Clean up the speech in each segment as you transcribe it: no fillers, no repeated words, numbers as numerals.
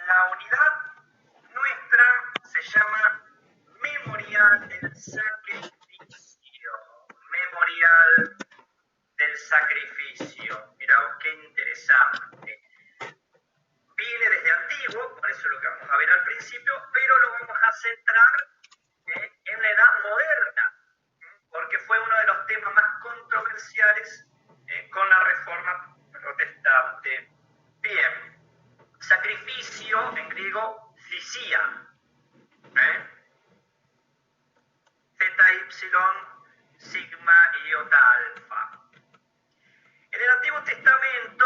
La unidad nuestra se llama Memorial del Sacrificio. Memorial del Sacrificio. Mirá vos qué interesante. Viene desde antiguo, por eso es lo que vamos a ver al principio, pero lo vamos a centrar en la edad moderna, porque fue uno de los temas más controversiales con la Reforma Protestante. Bien, sacrificio en griego, thisia, ZY, sigma, iota, alfa. En el Antiguo Testamento,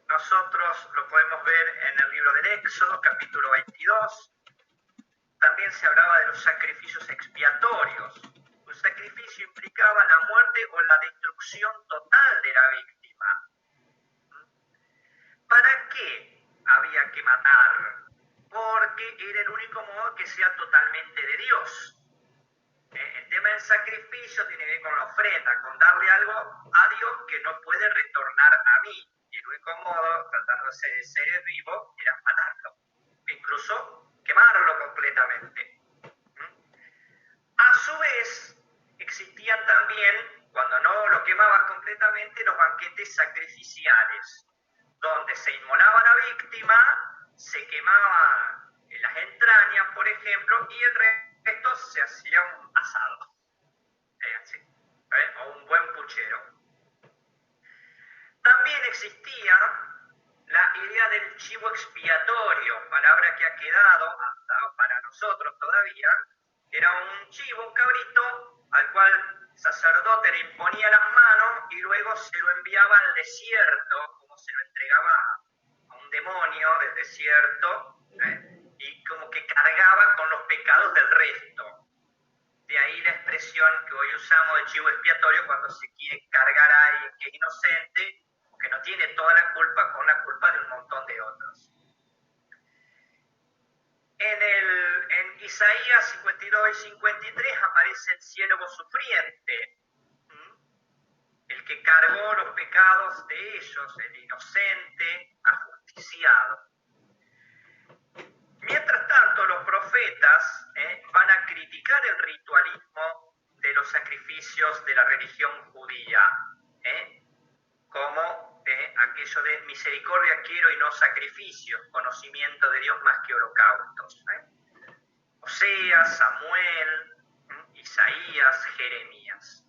nosotros lo podemos ver en el libro del Éxodo, capítulo 22. También se hablaba de los sacrificios expiatorios. Un sacrificio implicaba la muerte o la destrucción total de la víctima. ¿Para qué había que matar? Porque era el único modo que sea totalmente de Dios. El tema del sacrificio tiene que ver con la ofrenda, con darle algo a Dios que no puede retornar a mí. Y el único modo, tratándose de seres vivos, era matarlo. Incluso quemarlo completamente. A su vez, existían también, cuando no lo quemaban completamente, los banquetes sacrificiales, donde se inmolaba la víctima, se quemaba las entrañas, por ejemplo, y el resto se hacía un asado, o un buen puchero. También existía la idea del chivo expiatorio, palabra que ha quedado hasta para nosotros todavía. Era un chivo, un cabrito, al cual el sacerdote le imponía las manos y luego se lo enviaba al desierto, como se lo entregaba a un demonio del desierto, y como que cargaba con los pecados del resto. De ahí la expresión que hoy usamos de chivo expiatorio cuando se quiere cargar a alguien que es inocente, que no tiene toda la culpa, con la culpa de un montón de otros. En Isaías 52 y 53 aparece el siervo sufriente, el que cargó los pecados de ellos, el inocente, ajusticiado. Mientras tanto, los profetas van a criticar el ritualismo de los sacrificios de la religión judía, como aquello de misericordia quiero y no sacrificios, conocimiento de Dios más que holocaustos. Oseas, Samuel, Isaías, Jeremías.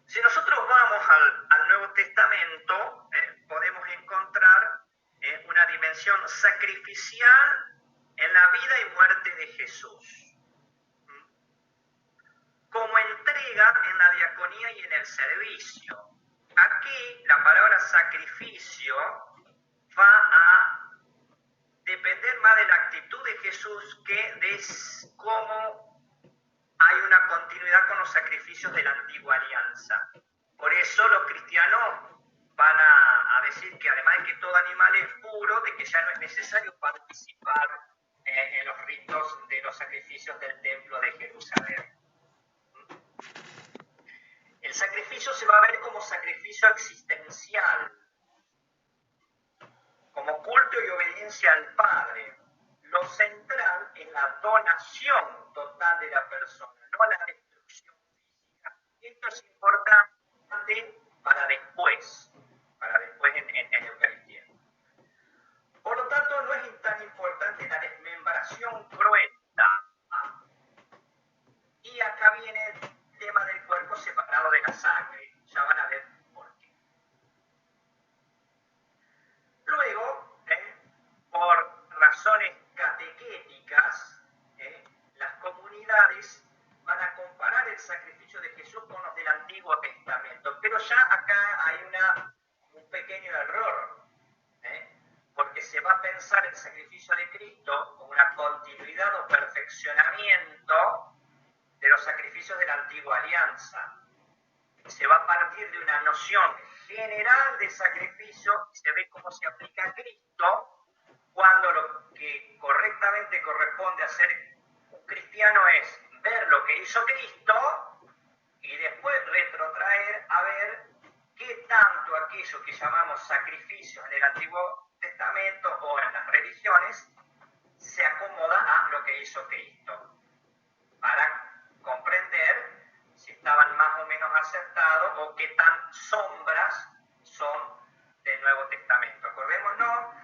Si nosotros vamos al Nuevo Testamento, podemos encontrar una dimensión sacrificial en la vida y muerte de Jesús, como entrega en la diaconía y en el servicio. Aquí la palabra sacrificio va a depender más de la actitud de Jesús que de cómo hay una continuidad con los sacrificios de la antigua alianza. Por eso los cristianos van a decir que además de que todo animal es puro, de que ya no es necesario participar en los ritos de los sacrificios del templo de Jerusalén. El sacrificio se va a ver como sacrificio existencial, como culto y obediencia al Padre. Lo central es la donación total de la persona, no la destrucción física. Esto es importante para después en Eucaristía. Por lo tanto, no es tan importante la desmembración cruenta. Y acá viene el tema del cuerpo separado de la sangre. Ya van a ver por qué. Luego, por razones catequéticas, las comunidades van a comparar el sacrificio de Jesús con los del Antiguo Testamento. Pero ya acá hay un pequeño error, porque se va a pensar el sacrificio de Cristo como una continuidad o perfeccionamiento de los sacrificios de la antigua alianza. Se va a partir de una noción general de sacrificio y se ve cómo se aplica a Cristo, cuando lo que correctamente corresponde a ser un cristiano es ver lo que hizo Cristo y después retrotraer a ver qué tanto aquello que llamamos sacrificio sacrificios en el Antiguo Testamento o en las religiones se acomoda a lo que hizo Cristo, para comprender si estaban más o menos acertados o qué tan sombras son del Nuevo Testamento. Acordémonos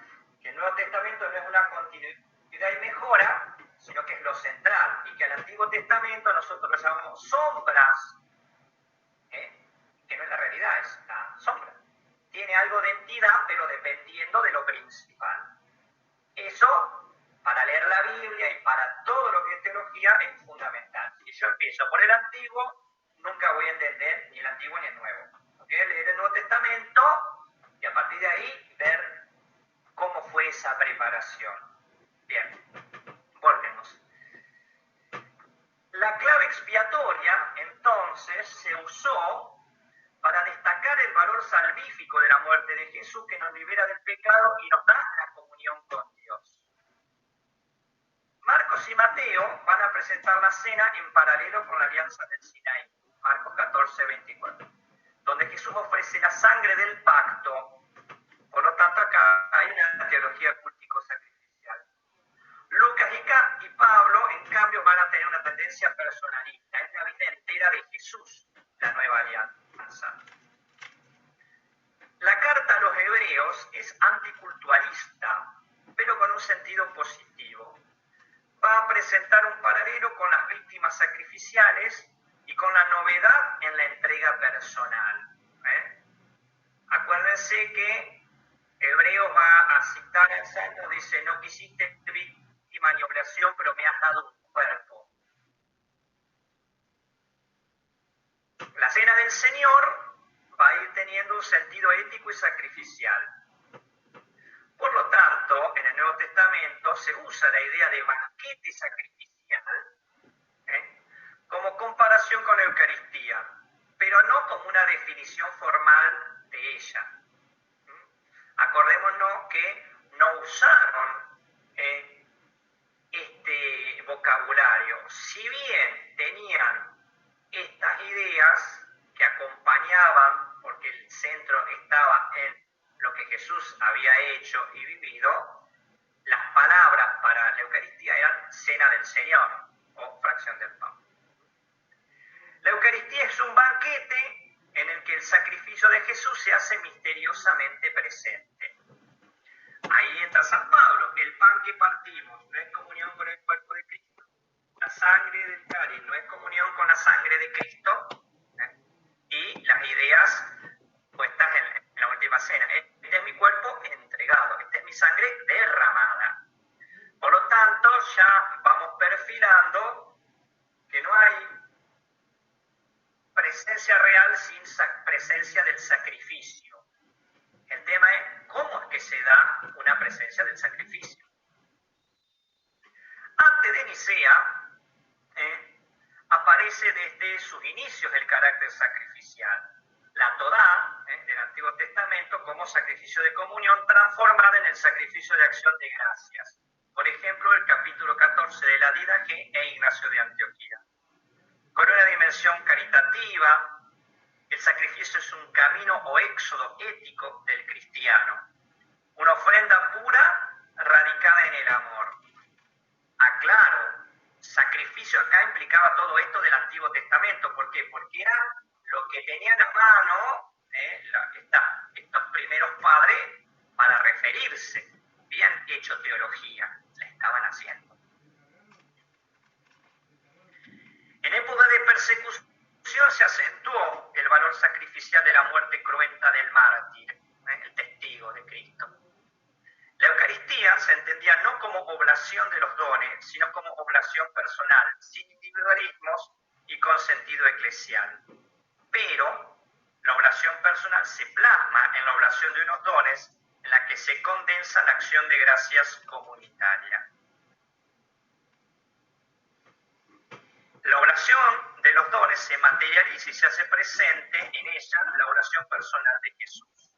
que el Nuevo Testamento no es una continuidad y mejora, sino que es lo central, y que al Antiguo Testamento nosotros lo llamamos sombras, que no es la realidad, es la sombra. Tiene algo de entidad, pero dependiendo de lo principal. Eso, para leer la Biblia y para todo lo que es teología, es fundamental. Si yo empiezo por el Antiguo, nunca voy a entender ni el Antiguo ni el Nuevo. Leer el Nuevo Testamento y a partir de ahí ver cómo fue esa preparación. Bien, volvemos. La clave expiatoria, entonces, se usó para destacar el valor salvífico de la muerte de Jesús, que nos libera del pecado y nos da la comunión con Dios. Marcos y Mateo van a presentar la cena en paralelo con la alianza del Sinaí, Marcos 14, 24, donde Jesús ofrece la sangre del pacto. Por lo tanto, acá hay una teología cultico-sacrificial. Lucas y Pablo, en cambio, van a tener una tendencia personalista. Es la vida entera de Jesús, la nueva alianza. La carta a los hebreos es anticultualista, pero con un sentido positivo. Va a presentar un paralelo con las víctimas sacrificiales y con la novedad en la entrega personal. Acuérdense que Hebreos va a citar el Salmo, dice: no quisiste víctima ni oblación, pero me has dado un cuerpo. La cena del Señor va a ir teniendo un sentido ético y sacrificial. Por lo tanto, en el Nuevo Testamento se usa la idea de banquete sacrificial como comparación con la Eucaristía, pero no como una definición formal de ella. Acordémonos que no usaron este vocabulario. Si bien tenían estas ideas que acompañaban, porque el centro estaba en lo que Jesús había hecho y vivido, las palabras para la Eucaristía eran cena del Señor o fracción del pan. La Eucaristía es un banquete en el que el sacrificio de Jesús se hace misteriosamente presente. Ahí entra San Pablo: el pan que partimos no es comunión con el cuerpo de Cristo, la sangre del cáliz no es comunión con la sangre de Cristo, y las ideas puestas en la última cena: este es mi cuerpo entregado, esta es mi sangre derramada. Por lo tanto, ya vamos perfilando que no hay presencia real sin presencia del sacrificio. El tema es cómo es que se da una presencia del sacrificio. Antes de Nicea, aparece desde sus inicios el carácter sacrificial. La Todá del Antiguo Testamento como sacrificio de comunión, transformada en el sacrificio de acción de gracias. Por ejemplo, el capítulo 14 de la Didaqué e Ignacio de Antioquía. Con una dimensión caritativa, el sacrificio es un camino o éxodo ético del cristiano, una ofrenda pura radicada en el amor. Aclaro, sacrificio acá implicaba todo esto del Antiguo Testamento. ¿Por qué? Porque era lo que tenían a mano estos primeros padres para referirse. Habían hecho teología, la estaban haciendo. En época de persecución se acentuó el valor sacrificial de la muerte cruenta del mártir, el testigo de Cristo. La Eucaristía se entendía no como oblación de los dones, sino como oblación personal, sin individualismos y con sentido eclesial. Pero la oblación personal se plasma en la oblación de unos dones, en la que se condensa la acción de gracias comunitaria. La oración de los dones se materializa y se hace presente en ella la oración personal de Jesús.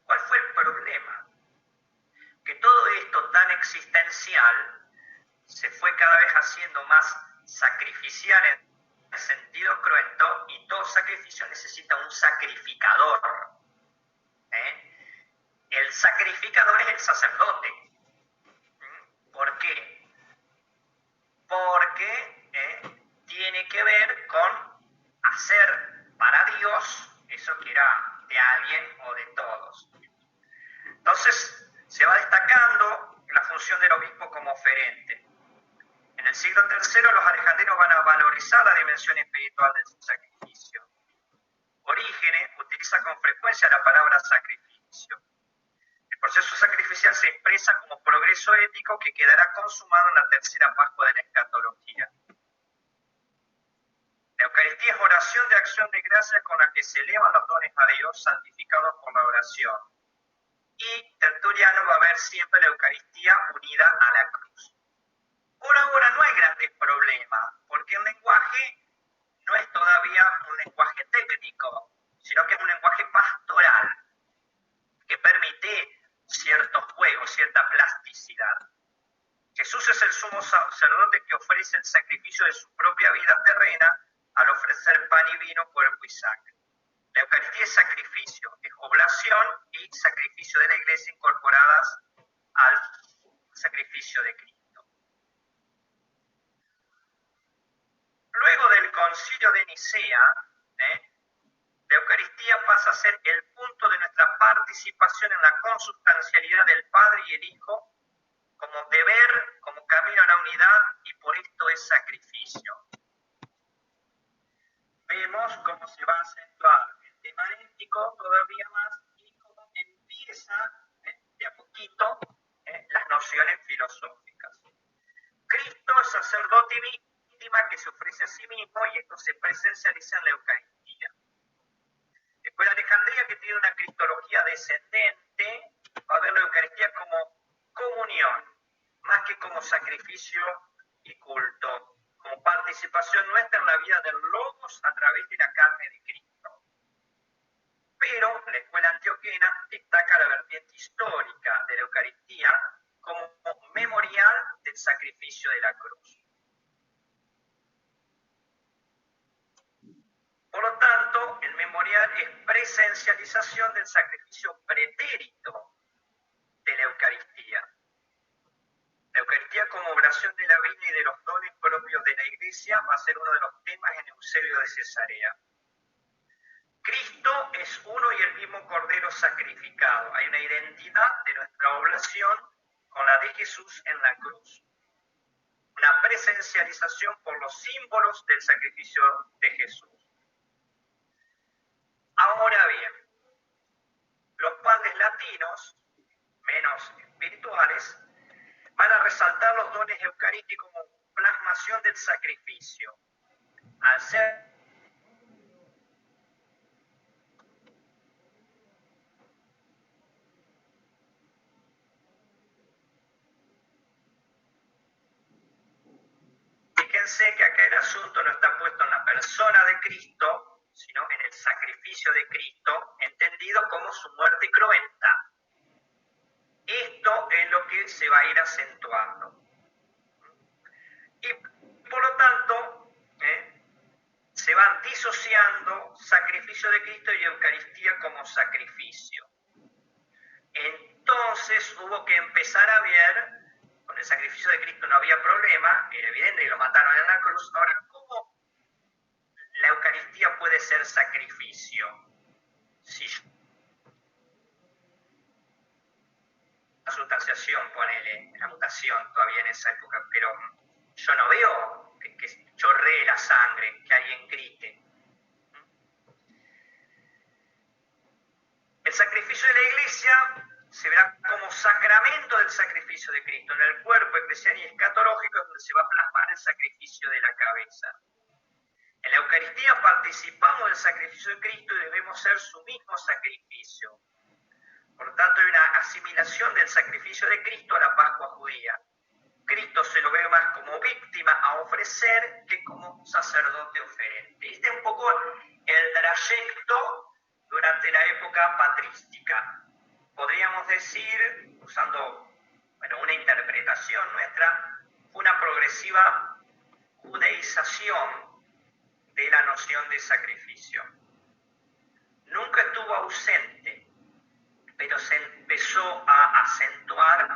¿Cuál fue el problema? Que todo esto tan existencial se fue cada vez haciendo más sacrificial en sentido cruento, y todo sacrificio necesita un sacrificador. sacrificador es el sacerdote. ¿Por qué? Porque tiene que ver con hacer para Dios eso que era de alguien o de todos. Entonces, se va destacando la función del obispo como oferente. En el siglo III los alejandrinos van a valorizar la dimensión espiritual del sacrificio. Orígenes utiliza con frecuencia la palabra sacrificio. El proceso sacrificial se expresa como progreso ético que quedará consumado en la tercera Pascua de la escatología. La Eucaristía es oración de acción de gracias con la que se elevan los dones a Dios santificados por la oración. Y Tertuliano va a ver siempre la Eucaristía unida a la cruz. Por ahora no hay grandes problemas, porque el lenguaje no es todavía un lenguaje técnico, sino que es un lenguaje pastoral, que permite ciertos juegos, cierta plasticidad. Jesús es el sumo sacerdote que ofrece el sacrificio de su propia vida terrena al ofrecer pan y vino, cuerpo y sangre. La Eucaristía es sacrificio, es oblación y sacrificio de la Iglesia incorporadas al sacrificio de Cristo. Luego del Concilio de Nicea, la Eucaristía pasa a ser el punto de nuestra participación en la consubstancialidad del Padre y el Hijo como deber, como camino a la unidad, y por esto es sacrificio. Vemos cómo se va a acentuar el tema ético todavía más y cómo empieza de a poquito las nociones filosóficas. Cristo es sacerdote y víctima que se ofrece a sí mismo, y esto se presencializa en la Eucaristía. Después la Alejandría, que tiene una cristología descendente, va a ver la Eucaristía como comunión, más que como sacrificio y culto, como participación nuestra en la vida del Logos a través de la carne de Cristo. Pero la escuela antioquena destaca la vertiente histórica de la Eucaristía como memorial del sacrificio de la cruz. Por lo tanto, el memorial es presencialización del sacrificio pretérito de la Eucaristía. La Eucaristía como oración de la vida y de los dones propios de la Iglesia va a ser uno de los temas en Eusebio de Cesarea. Cristo es uno y el mismo Cordero sacrificado. Hay una identidad de nuestra oblación con la de Jesús en la cruz. Una presencialización por los símbolos del sacrificio de Jesús. Ahora bien, los padres latinos, menos espirituales, van a resaltar los dones eucarísticos como plasmación del sacrificio. Al ser fíjense que acá el asunto no está puesto en la persona de Cristo, sino en el sacrificio de Cristo, entendido como su muerte cruenta. Esto es lo que se va a ir acentuando. Y por lo tanto, se van disociando sacrificio de Cristo y Eucaristía como sacrificio. Entonces hubo que empezar a ver, con el sacrificio de Cristo no había problema, era evidente que lo mataron en la cruz. Ahora, ¿cómo la Eucaristía puede ser sacrificio? Si la sustanciación, ponele, la mutación todavía en esa época, pero yo no veo que chorree la sangre, que alguien grite. El sacrificio de la Iglesia se verá como sacramento del sacrificio de Cristo. En el cuerpo eclesial y escatológico es donde se va a plasmar el sacrificio de la cabeza. En la Eucaristía participamos del sacrificio de Cristo y debemos ser su mismo sacrificio. Por lo tanto, hay una asimilación del sacrificio de Cristo a la Pascua judía. Cristo se lo ve más como víctima a ofrecer que como sacerdote oferente. Este es un poco el trayecto durante la época patrística. Podríamos decir, usando una interpretación nuestra, una progresiva judaización de la noción de sacrificio. Nunca estuvo ausente, pero se empezó empezó a acentuar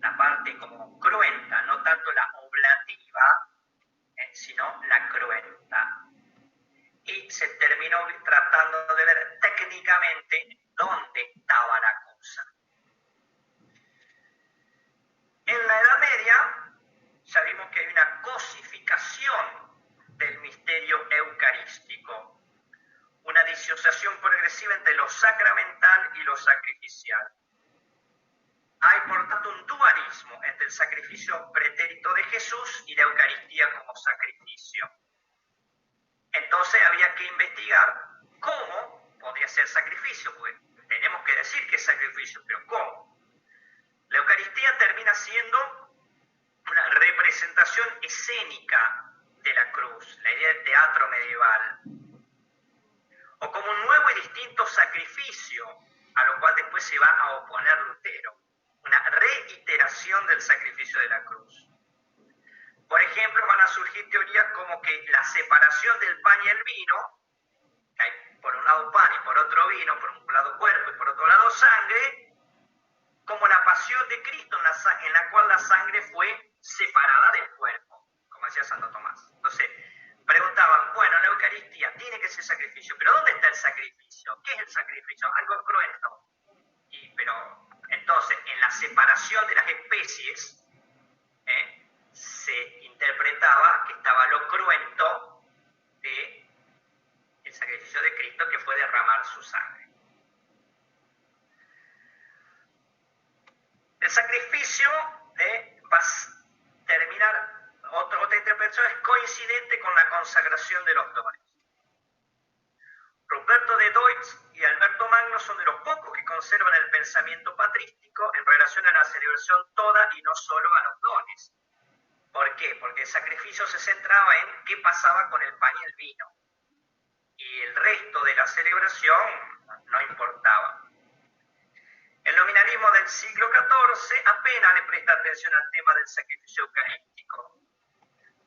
la parte como cruenta, no tanto la oblativa, sino la cruenta. Y se terminó tratando de ver técnicamente dónde estaba la cosa. En la Edad Media ya vimos que hay una cosificación del misterio eucarístico, una disociación progresiva entre lo sacramental y lo sacrificial. Hay, por tanto, un dualismo entre el sacrificio pretérito de Jesús y la Eucaristía como sacrificio. Entonces había que investigar cómo podría ser sacrificio, porque tenemos que decir que es sacrificio, pero ¿cómo? La Eucaristía termina siendo una representación escénica de la cruz, la idea del teatro medieval, o como un nuevo y distinto sacrificio, a lo cual después se va a oponer Lutero, una reiteración del sacrificio de la cruz. Por ejemplo, van a surgir teorías como que la separación del pan y el vino, que hay por un lado pan y por otro vino, por un lado cuerpo y por otro lado sangre, como la pasión de Cristo en la cual la sangre fue separada del cuerpo, como decía Santo Tomás. Entonces, preguntaban, bueno, la Eucaristía tiene que ser sacrificio, pero ¿dónde está el sacrificio? ¿Qué es el sacrificio? Algo cruento. Pero entonces, en la separación de las especies, se interpretaba que estaba lo cruento del sacrificio de Cristo, que fue derramar su sangre. El sacrificio va a terminar, otra interpretación es coincidente con la consagración de los dones. Ruperto de Deutz y Alberto Magno son de los pocos que conservan el pensamiento patrístico en relación a la celebración toda y no solo a los dones. ¿Por qué? Porque el sacrificio se centraba en qué pasaba con el pan y el vino. Y el resto de la celebración no importaba. El nominalismo del siglo XIV apenas le presta atención al tema del sacrificio eucarístico.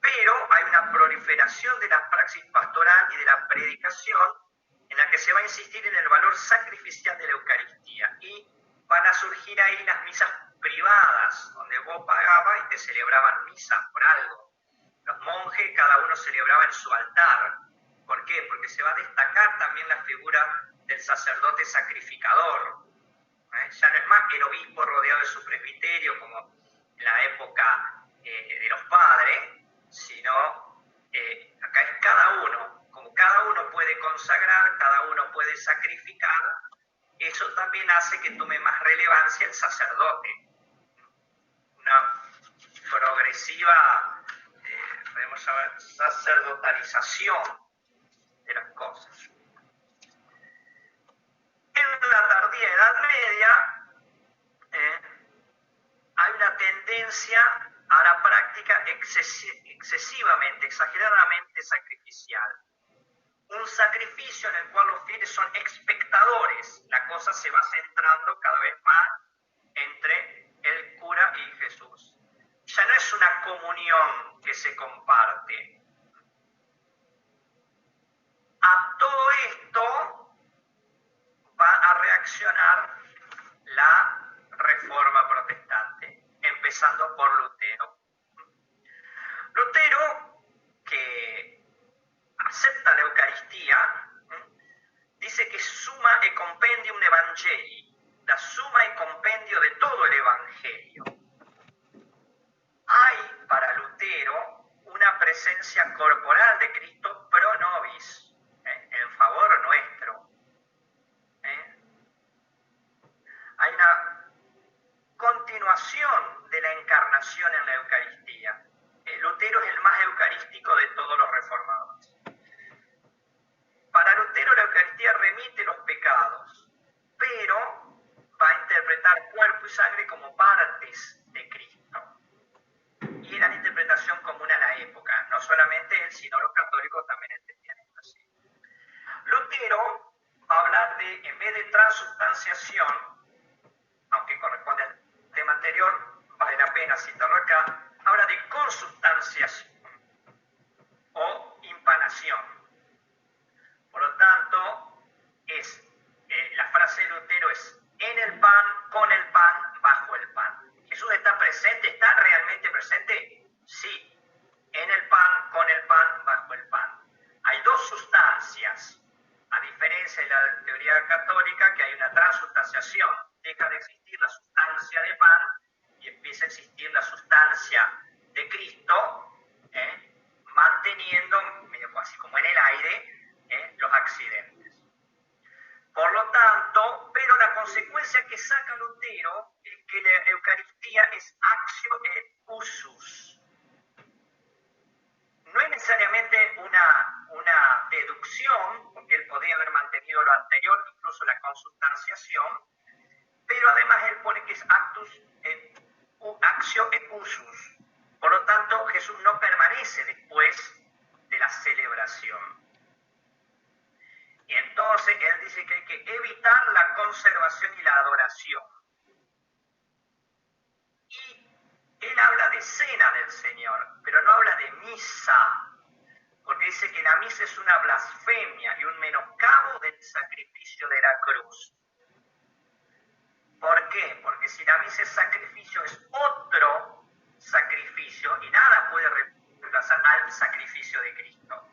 Pero hay una proliferación de la praxis pastoral y de la predicación en la que se va a insistir en el valor sacrificial de la Eucaristía. Y van a surgir ahí las misas privadas, donde vos pagabas y te celebraban misa por algo. Los monjes, cada uno celebraba en su altar. ¿Por qué? Porque se va a destacar también la figura del sacerdote sacrificador. Ya no es más el obispo rodeado de su presbiterio, como en la época de los padres, sino acá es cada uno. Como cada uno puede consagrar, cada uno puede sacrificar, eso también hace que tome más relevancia el sacerdote. Una progresiva, podemos llamar, sacerdotalización de las cosas. En la tardía Edad Media hay una tendencia a la práctica excesivamente, exageradamente sacrificial. Un sacrificio en el cual los fieles son espectadores. La cosa se va centrando cada vez más entre el cura y Jesús. Ya no es una comunión que se comparte. A todo esto va a reaccionar la Reforma Protestante, empezando por Lutero. Lutero, que acepta la Eucaristía, dice que summa e compendium Evangelii, la suma y compendio de todo el Evangelio. Hay para Lutero una presencia corporal de Cristo pro nobis, en favor nuestro. Hay una continuación de la encarnación en la Eucaristía. Lutero es el más eucarístico de todos los reformadores. Para Lutero la Eucaristía remite los pecados, pero va a interpretar cuerpo y sangre como partes de Cristo. Y era la interpretación común a la época, no solamente él, sino los católicos también entendían esto así. Lutero va a hablar de, en vez de transubstanciación, aunque corresponde al tema anterior, vale la pena citarlo acá, habla de consubstanciación o impanación. Por lo tanto, la frase de Lutero es en el pan, con el pan deja de existir la sustancia de pan y empieza a existir la sustancia de Cristo, manteniendo, medio así como en el aire, los accidentes. Por lo tanto, pero la consecuencia que saca Lutero es que la Eucaristía es actio et usus. No es necesariamente una deducción, porque él podría haber mantenido lo anterior, incluso la consubstanciación, pero además él pone que es actio et usus. Por lo tanto, Jesús no permanece después de la celebración. Y entonces él dice que hay que evitar la conservación y la adoración. Y él habla de cena del Señor, pero no habla de misa, porque dice que la misa es una blasfemia y un menoscabo del sacrificio de la cruz. ¿Por qué? Porque si la misa es sacrificio, es otro sacrificio y nada puede reemplazar al sacrificio de Cristo.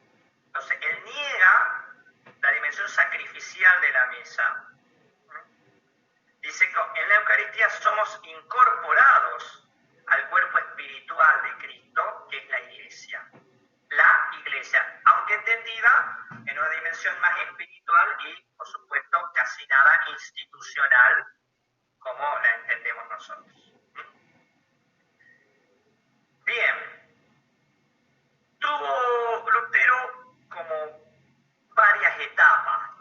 Entonces, él niega la dimensión sacrificial de la misa. Dice que en la Eucaristía somos incorporados al cuerpo espiritual de Cristo, que es la Iglesia. La Iglesia, aunque entendida en una dimensión más espiritual y, por supuesto, casi nada institucional, como la entendemos nosotros. Bien, tuvo Lutero como varias etapas,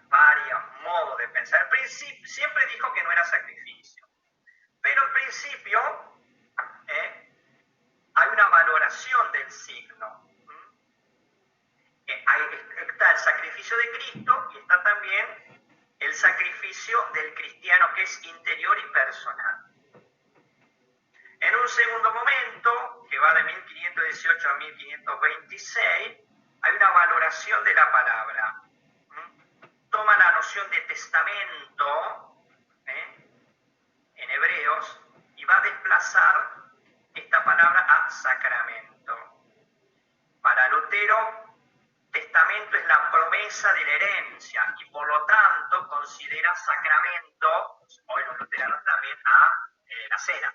varios modos de pensar. Al principio, siempre dijo que no era sacrificio, pero al principio hay una valoración del signo. Está el sacrificio de Cristo y está también el sacrificio del cristiano, que es interior y personal. En un segundo momento, que va de 1518 a 1526, hay una valoración de la palabra. Toma la noción de testamento, en hebreos, y va a desplazar esta palabra a sacramento. Para Lutero, testamento es la promesa de la herencia y por lo tanto considera sacramento, hoy los luteranos también, a la cena.